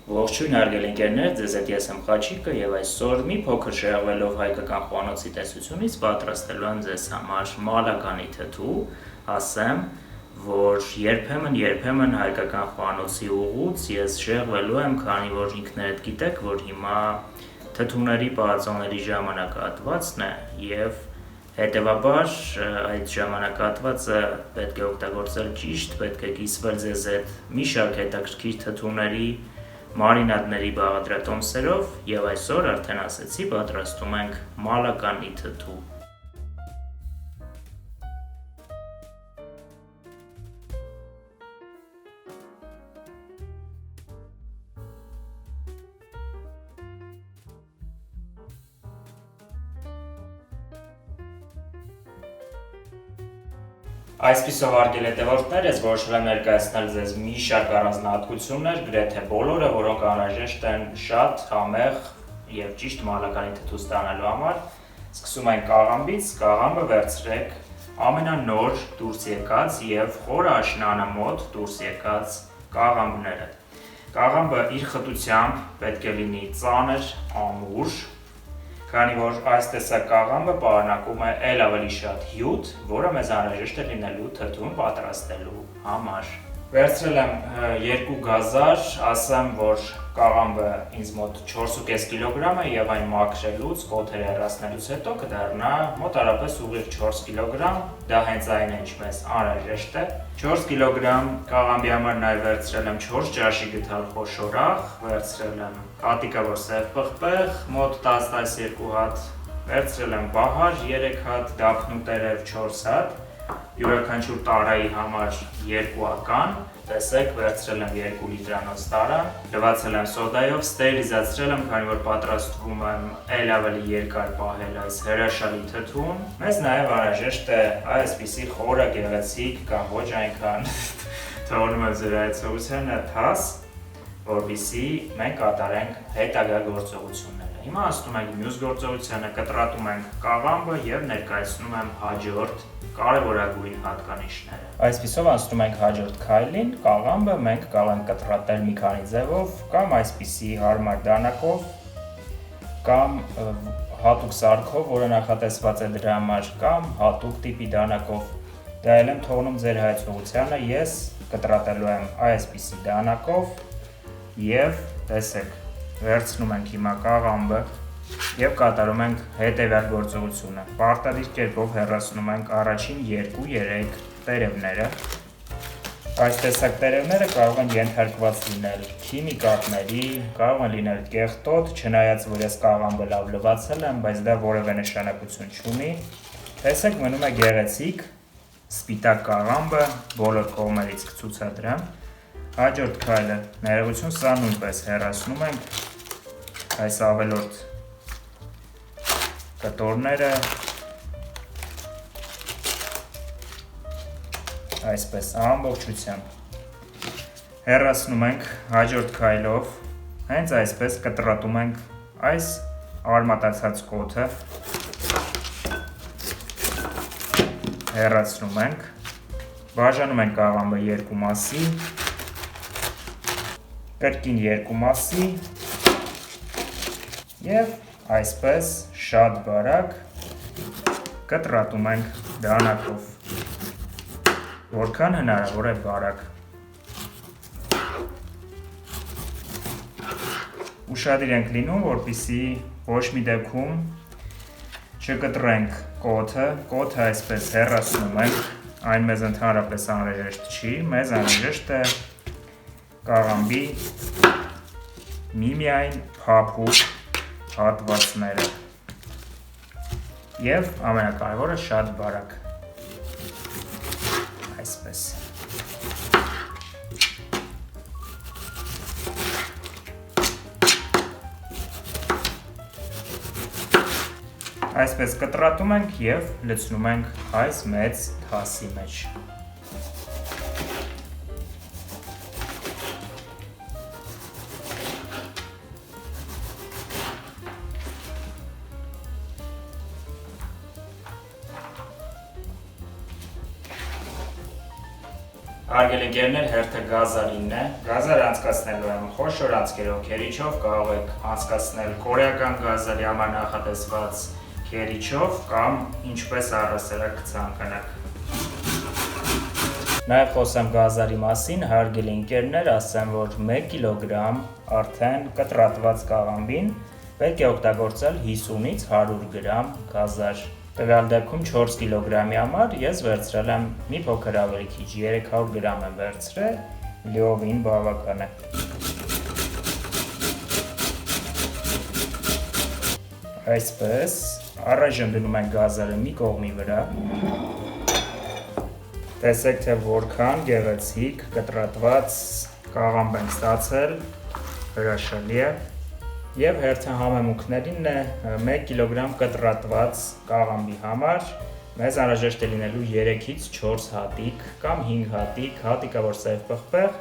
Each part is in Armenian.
Ողջույն հարգելի ընկերներ, ձեզ հետ ես եմ Խաչիկը եւ այսօր մի փոքր շեղվելով հայկական խոհանոցի տեսությունից պատրաստելու եմ ձեզ համար մալականի թթու, ասեմ, որ երբեմն հայկական խոհանոցի ուղուց ես շեղվելու եմ, քանի որ ինքներդ գիտեք, որ հիմա թթուների պահածոների ժամանակահատվածն է եւ հետեւաբար այդ ժամանակահատվածը պետք է օգտագործել ճիշտ, պետք է կիսվել ձեզ հետ մի շարք հետաքրքիր թթուների մարինադների բաղադրատոմսերով եւ այսօր արդեն ասեցի պատրաստում ենք մալականի թթու։ Այսպիսով հարգելի հետևորդներ, ես որոշել եմ ներկայացնել ձեզ մի շարք առանձնահատկություններ, գրեթե բոլորը, որոնք անհրաժեշտ են շատ համեղ եւ ճիշտ մալականի թթու ստանալու համար։ Սկսում ենք կաղամբից, կաղամբը վերցրեք ամենանոր դուրս եկած եւ խորը աշնանը մոտ դուրս եկած կաղամբները։ Կաղամբը իր խտությամբ պետք է լինի ծանր, ամուր, քանի որ այս տեսակ կաղամբը պարունակում է ել ավելի շատ հյութ, որը մեզ անհրաժեշտ է լինելու թթուն պատրաստելու համար։ Վերցրել եմ 2 գազար, ասեմ, որ կաղամբը ինձ մոտ 4.5 կիլոգրամ է եւ այն մաքրելուց, կոթերը հեռացնելուց հետո կդառնա մոտարապես ուղիղ 4 կիլոգրամ, դա հենց այն է, ինչ մեզ անհրաժեշտ է։ 4 կիլոգրամ կաղամբի համար նաեւ վերցրել եմ 4 ճաշի գթալ խոշոր աղ, վերցրել եմ կատիկավոր սև պղպեղ, մոտ 10-12 հատ, վերցրել եմ բահար 3 հատ, դափնու տերև 4 հատ, յուրաքանչյուր տարայի համար 2 ական, տեսեք, վերցրել եմ 2 լիտրանոց տարան, լվացել եմ սոդայով, ստերիլիզացրել եմ, քանի որ պատրաստվում եմ ել ավելի երկար պահել այս հրաշալի թթուն։ Մեզ նաև անհրաժեշտ է այսպիսի խորը գեղեցիկ կամ ոչ այնքան թողնում եմ ձեր հայեցողությանը թաս, որպեսզի մենք կատարենք հետագա գործողությունները։ Հիմա անցնում ենք մյուս գործողությանը, կտրատում ենք կաղամբը եւ ներկայացնում եմ հաջորդ կարևորագույն հատկանիշները։ Այսպիսով անցնում ենք հաջորդ քայլին, կաղամբը մենք կարող ենք կտրատել մի քանի ձևով, կամ այսպիսի հարմար դանակով, կամ հատուկ սարքով, որը նախատեսված է դրա համար, կամ հատուկ տիպի դանակով։ Դա էլ եմ թողնում ձեր հայեցողությանը, ես կտրատելու եմ այսպիսի դանակով եւ տեսեք, վերցնում ենք հիմա կաղամբը եւ կատարում ենք հետեւյալ գործողությունը։ Պարտադիր կերպով հեռացնում ենք առաջին 2-3 տերևները։ Այս տեսակ տերևները կարող են ենթարկված լինել քիմիկատների, կարող են լինել կեղտոտ, չնայած որ ես կաղամբը լավ լվացել եմ, բայց դա որևէ նշանակություն չունի։ Տեսեք, մնում է գեղեցիկ սպիտակ կաղամբը, բոլոր կողմերից կցուցադրեմ։ Հաջորդ քայլը, ներողություն, սա նույնպես հեռացնում ենք այս ավելորդ կտորները, այսպես ամբողջությամբ հեռացնում ենք հաջորդ քայլով, հենց այսպես կտրատում ենք այս արմատացած կոթը, հեռացնում ենք, բաժանում ենք կաղամբը 2 մասի, կրկին 2 մասի եւ այսպես շատ բարակ կտրատում ենք դանակով, որքան հնարավոր է բարակ։ Ուշադիր ենք լինում, որպեսզի ոչ մի դեպքում չկտրենք կոթը, կոթը այսպես հեռացնում ենք, այն մեզ ընդհանրապես անհրաժեշտ չի, մեզ անհրաժեշտ է կաղամբի միմիայն փափուկ հատվածները եւ ամենակարևորը շատ բարակ, այսպես։ Այսպես կտրատում ենք եւ լցնում ենք այս մեծ թասի մեջ։ Հարգելի ընկերներ, հերթը գազարինն է։ Գազարը անցկացնելու եմ խոշոր անցքերով քերիչով, կարող եք անցկացնել կորեական գազարի համար նախատեսված քերիչով կամ ինչպես առհասարակ ցանկանաք։ Նաև խոսեմ գազարի մասին, հարգելի ընկերներ, ասեմ, որ 1 կիլոգրամ արդեն կտրատված կաղամբին պետք է օգտագործել 50-ից 100 գրամ գազար։ Տվյալ դեպքում 4 կիլոգրամի համար ես վերցրել եմ մի փոքր ավելի քիչ, 300 գրամ եմ վերցրել, լիովին բավական է։ Այսպես, առայժմ դնում ենք գազարը մի կողմի վրա։ Տեսեք, թե որքան գեղեցիկ կտրատված կաղամբ ենք ստացել, հրաշալի է։ Եվ հերթը համեմունքներին է 1 կիլոգրամ կտրատված կաղամբի համար մեզ անհրաժեշտ է լինելու 3-ից 4 հատիկ կամ 5 հատիկ, հատիկը որ սև պղպեղ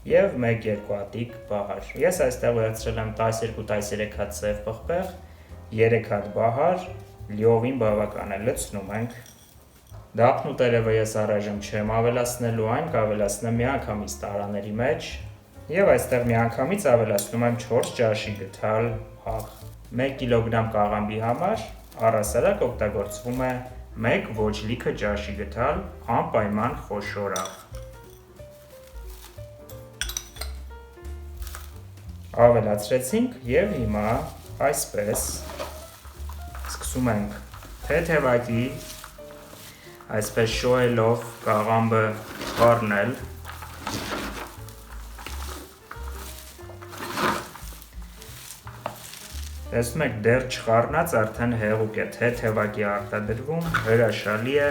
եւ 1-2 հատիկ բահար։ Ես այստեղ վերցրել եմ 12-13 հատ սև պղպեղ, 3 հատ բահար, լիովին բավական է, լցնում ենք։ Դափն ու տերևը ես առայժմ չեմ ավելացնելու, այն կավելացնեմ միանգամից տարաների մեջ։ Եվ այստեղ միանգամից ավելացնում եմ 4 ճաշի գթալ աղ։ 1 կիլոգրամ կաղամբի համար առհասարակ օգտագործվում է 1 ոչ լիքը ճաշի գթալ անպայման խոշոր աղ։ Ավելացրեցինք եւ հիմա այսպես սկսում ենք թեթևակի այսպես շոյելով կաղամբը խառնել։ Տեսնում եք, դեռ չխառնած արդեն հեղուկ է, թեթևակի արտադրվում, հրաշալի է։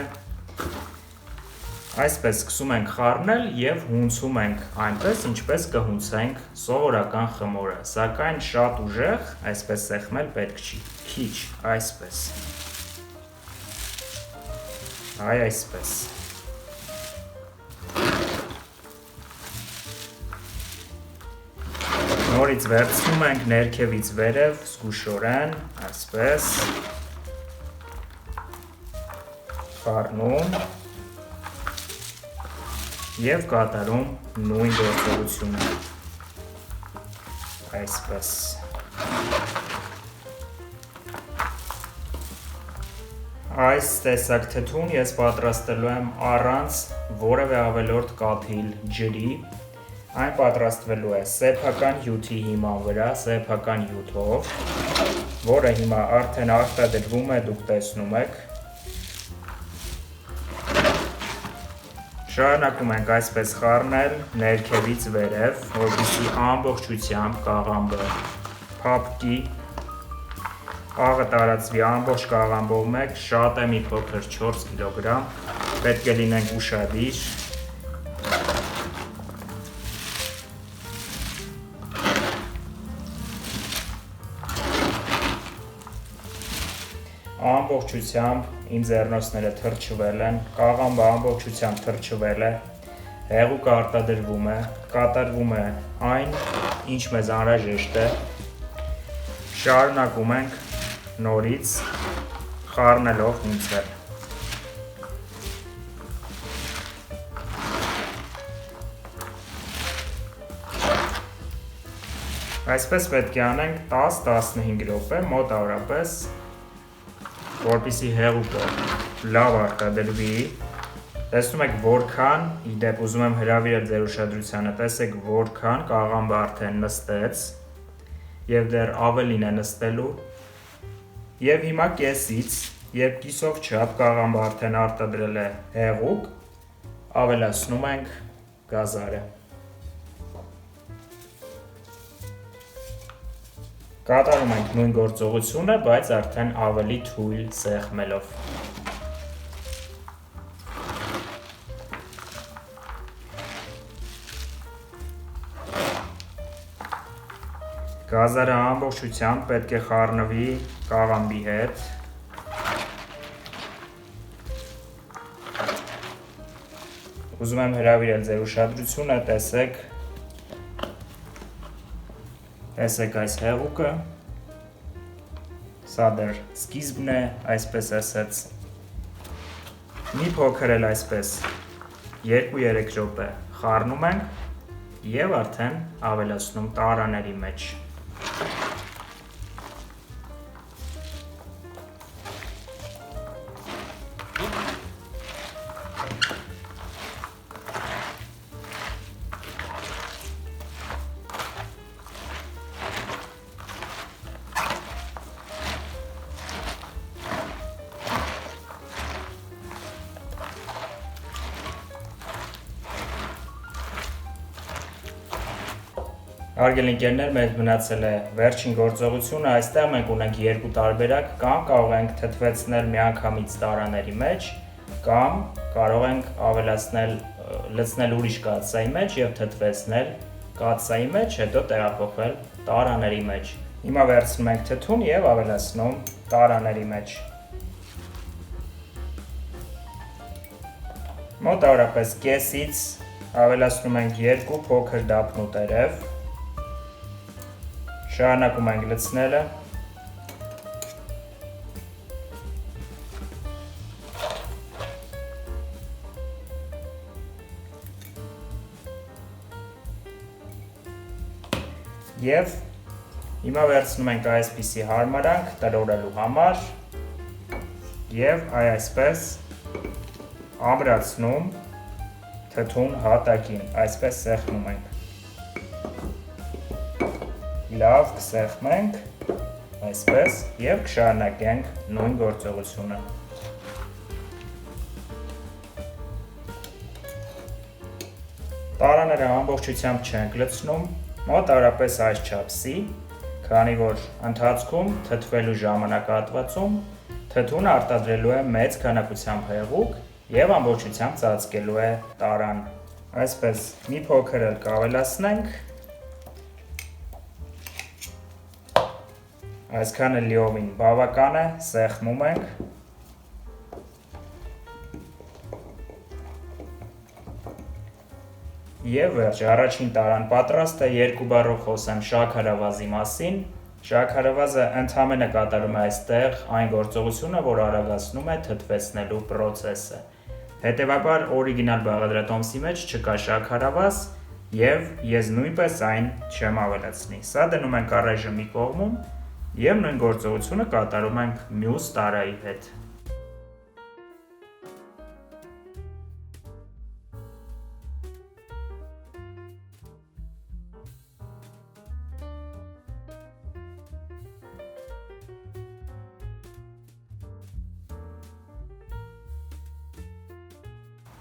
Այսպես սկսում ենք խառնել եւ հունցում ենք այնպես, ինչպես կհունցենք սովորական խմորը, սակայն շատ ուժեղ այսպես սեղմել պետք չի, քիչ, այսպես։ Այսպես։ Նորից վերցնում ենք ներքևից վերև, զգուշորեն, այսպես, խառնում և կատարում նույն գործողությունը, այսպես։ Այս տեսակ թթուն ես պատրաստելու եմ առանց որևէ ավելորդ կաթիլ ջրի, այն պատրաստվելու է սեփական հյութի հիման վրա, սեփական հյութով, որը հիմա արդեն արտադրվում է, դուք տեսնում եք։ Շարունակում ենք այսպես խառնել ներքևից վերև, որպեսզի ամբողջությամբ կաղամբը փափկի, աղը տարածվի ամբողջ կաղամբով մեկ, շատ է մի փոքր 4 կիլոգրամ, պետք է լինենք ուշադիր։ Ամբողջությամբ իմ ձեռնոցները թրջվել են, կաղամբը ամբողջությամբ թրջվել է, հեղուկը արտադրվում է, կատարվում է այն, ինչ մեզ անհրաժեշտ է։ Շարունակում ենք նորից խառնելով հունցել։ Այսպես պետք է անենք 10-15 րոպե, մոտ առապես, որպեսզի հեղուկը լավ արտադրվի։ Տեսնում եք որքան, ի դեպ ուզում եմ հրավիրել ձեր ուշադրությանը, տեսեք որքան կաղամբը արդեն նստեց եւ դեռ ավելին է նստելու։ Եվ հիմա կեսից, երբ կիսով չափ կաղամբը արդեն արտադրել է հեղուկ, ավելացնում ենք գազարը։ Կատարում ենք նույն գործողությունը, բայց արդեն ավելի թույլ սեղմելով։ Գազարը ամբողջությամբ պետք է խառնվի կաղամբի հետ։ Ուզում եմ հրավիրել ձեր ուշադրությունը, տեսեք այս հեղուկը, սա դեռ սկիզբն է, այսպես ասած, մի փոքր էլ այսպես 2-3 րոպե խառնում ենք և արդեն ավելացնում տարաների մեջ։ Հարգելի ընկերներ, մեզ մնացել է վերջին գործողությունը, այստեղ մենք ունենք երկու տարբերակ, կամ կարող ենք թթվեցնել միանգամից տարաների մեջ, կամ կարող ենք ավելացնել, լցնել ուրիշ կաթսայի մեջ և թթվեցնել կաթսայի մեջ, հետո տեղափոխել տարաների մեջ։ Հիմա վերցնում ենք թթուն և ավելացնում տարաների մեջ։ Մոտավորապես կեսից ավելացնում ենք 2 փոքր դափնու տերև, շարունակում ենք լցնելը, և հիմա վերցնում ենք այսպիսի հարմարանք տրորելու համար և այսպես ամրացնում թթուն հատակին, այսպես սեղմում ենք։ Լավ կսեղմենք, այսպես, և կշարունակենք նույն գործողությունը։ Տարաները ամբողջությամբ չենք լցնում, մոտավորապես այս չափսի, քանի որ ընթացքում թթվելու ժամանակահատվածում թթունը արտադրելու է մեծ քանակությամբ հեղուկ և ամբողջությամբ ծածկելու է տարան։ Այսպես մի փոքր էլ կավելացնենք, այսքանը լիովին բավական է, սեղմում ենք։ Եվ վերջ, առաջին տարան պատրաստ է, երկու բառով խոսեմ շաքարավազի մասին։ Շաքարավազը ընդամենը կատարում է այստեղ այն գործողությունը, որ արագացնում է թթվեցնելու պրոցեսը։ Հետևաբար օրիգինալ բաղադրատոմսի մեջ չկա շաքարավազ և ես նույնպես այն չեմ ավելացնի։ Սա դնում ենք առայժմ մի կողմում և նույն գործողությունը կատարում ենք մյուս տարայի հետ։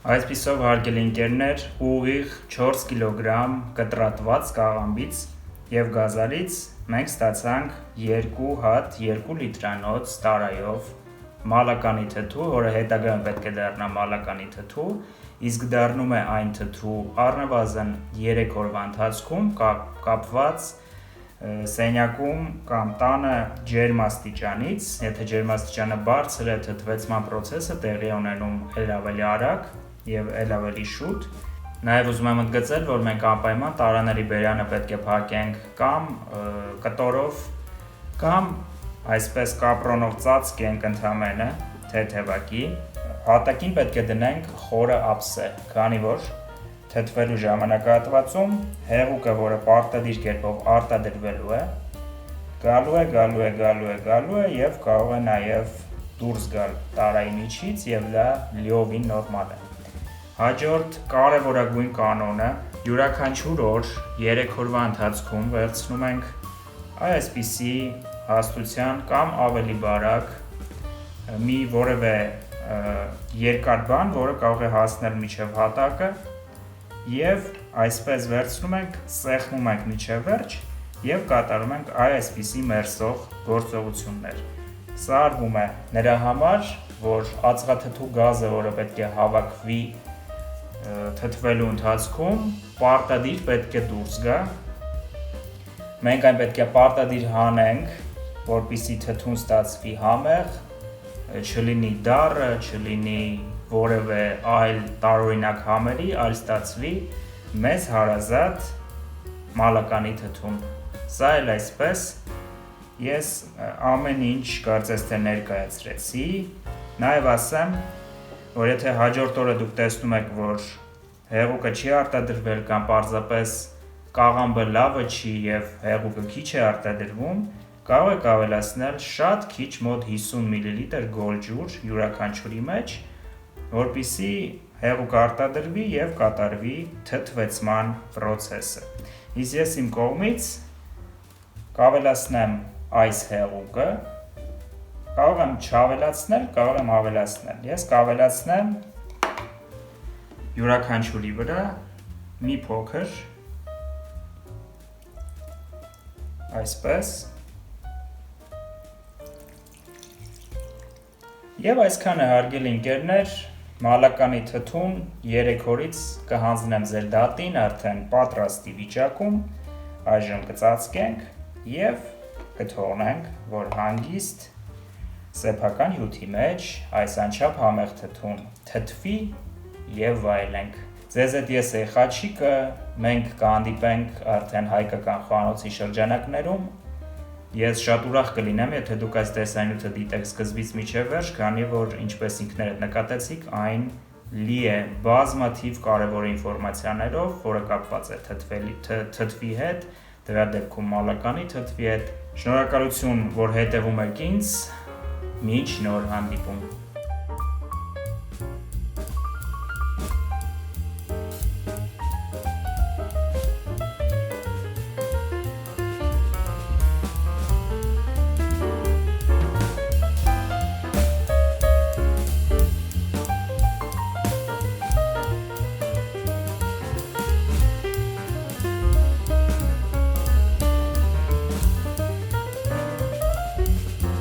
Այսպիսով հարգելի ընկերներ, ուղիղ 4 կիլոգրամ կտրատված կաղամբից և գազարից մենք ստացանք 2 հատ 2 լիտրանոց տարայով մալականի թթու, որը հետագայում պետք է դառնա մալականի թթու, իսկ դառնում է այն թթու առնվազն 3 օրվա ընթացքում կապված սենյակում կամ տանը ջերմաստիճանից, եթե ջերմաստիճանը բարձր է, թթվեցման պրոցեսը տեղի է ունենում էլ ավելի արագ և էլ ավելի շուտ։ Նաև ուզում եմ ընդգծել, որ մենք անպայման տարաների բերյանը պետք է փակենք կամ կտորով, կամ այսպես կապրոնով ծածկենք ընդամենը թեթևակի։ Հատակին պետք է դնենք խորը ափսե, քանի որ թթվելու ժամանակահատվածում հեղուկը, որը պարտադիր կերպով արտադրվելու է, գալու է և կարող է նաև դուրս գալ տարայի միջից և դա լիովին նորմալ է։ Հաջորդ կարևորագույն կանոնը յուրաքանչյուր օր 3 օրվա ընթացքում վերցնում ենք այսպիսի հաստության կամ ավելի բարակ մի որևէ երկար բան, որը կարող է հասնել մինչև հատակը և այսպես վերցնում ենք, սեղմում ենք մինչև վերջ և կատարում ենք այսպիսի մերսող գործողություններ։ Սա արվում է նրա համար, որ ածղաթթու գազը, որը պետք է հավաքվի թթվելու ընթացքում, պարտադիր պետք է դուրս գա։ Մենք այն պետք է պարտադիր հանենք, որպեսզի թթուն ստացվի համեղ, չլինի դառը, չլինի որևէ այլ տարօրինակ համերի, այլ ստացվի մեզ հարազատ մալականի թթուն։ Սա էլ այսպես, ես ամեն ինչ կարծես թե ներկայացրեցի, նաև ասեմ, որ եթե հաջորդ օրը դուք տեսնում եք, որ հեղուկը չի արտադրվել կամ պարզապես կաղամբը լավը չի և հեղուկը քիչ է արտադրվում, կարող եք ավելացնել շատ քիչ մոտ 50 մլ գոլ ջուր յուրաքանչյուրի մեջ, որպեսզի հեղուկը արտադրվի և կատարվի թթվեցման պրոցեսը։ Իսկ ես իմ կողմից կավելացնեմ այս հեղուկը, կարող եմ չավելացնել, կարող եմ ավելացնել։ Ես կավելացնեմ յուրաքանչյուրի վրա մի փոքր, այսպես, և այսքանը հարգելի ընկերներ, մալականի թթուն 3 օրից կհանձնեմ ձեր դատին արդեն պատրաստի վիճակում, այժմ կծածկենք և կթողնենք, որ հանգիստ սեփական հյութի մեջ այս անչափ համեղ թթուն թթվի և վայելենք։ Ձեզ հետ ես էի Խաչիկը, մենք կհանդիպենք արդեն հայկական խոհանոցի շրջանակներում։ Ես շատ ուրախ կլինեմ, եթե դուք այս տեսանյութը դիտեք սկզբից մինչև վերջ, քանի որ ինչպես ինքներդ նկատեցիք, այն լի է բազմաթիվ կարևոր ինֆորմացիաներով, որը կապված է թթվի հետ, դրա դեպքում մալականի թթվի հետ։ Շնորհակալություն, որ հետևում եք ինձ, մինչ նոր հանդիպում։